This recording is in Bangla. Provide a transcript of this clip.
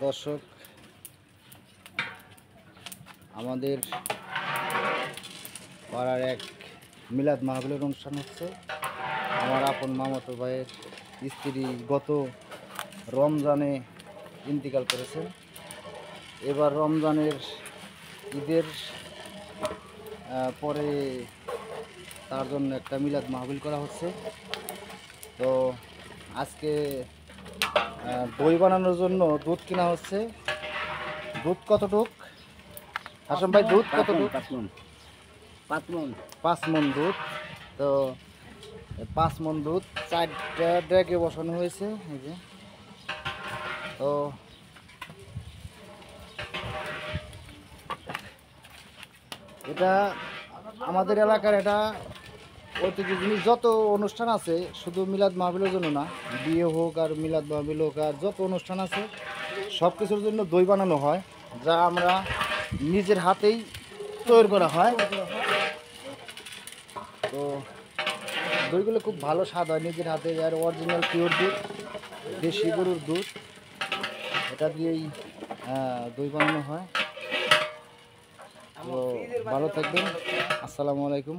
দর্শক, আমাদের পাড়ার এক মিলাদ মাহফিলের অনুষ্ঠান হচ্ছে। আমার আপন মামাতো ভাইয়ের স্ত্রী গত রমজানে ইন্তিকাল করেছেন। এবার রমজানের ঈদের পরে তার জন্য একটা মিলাদ মাহফিল করা হচ্ছে। তো আজকে দই বানানোর জন্য দুধ কেনা হচ্ছে। দুধ কতটুক হাসান ভাই? দুধ কতটুক? 5 মণ দুধ। তো 5 মণ দুধ 4টা ড্রাগে বসানো হয়েছে। এই যে, তো এটা আমাদের এলাকার এটা ঐতিহ্য জিনিস। যত অনুষ্ঠান আছে শুধু মিলাদ মাহফিলের জন্য না, বিয়ে হোক আর মিলাদ মাহফিল হোক আর যত অনুষ্ঠান আছে সব কিছুর জন্য দই বানানো হয়, যা আমরা নিজের হাতেই তৈরি করা হয়। তো দইগুলো খুব ভালো স্বাদ হয় নিজের হাতে। আর অরিজিনাল পিওর দুধ, দেশি গরুর দুধ, এটা দিয়েই দই বানানো হয়। তো ভালো থাকবেন। আসসালামু আলাইকুম।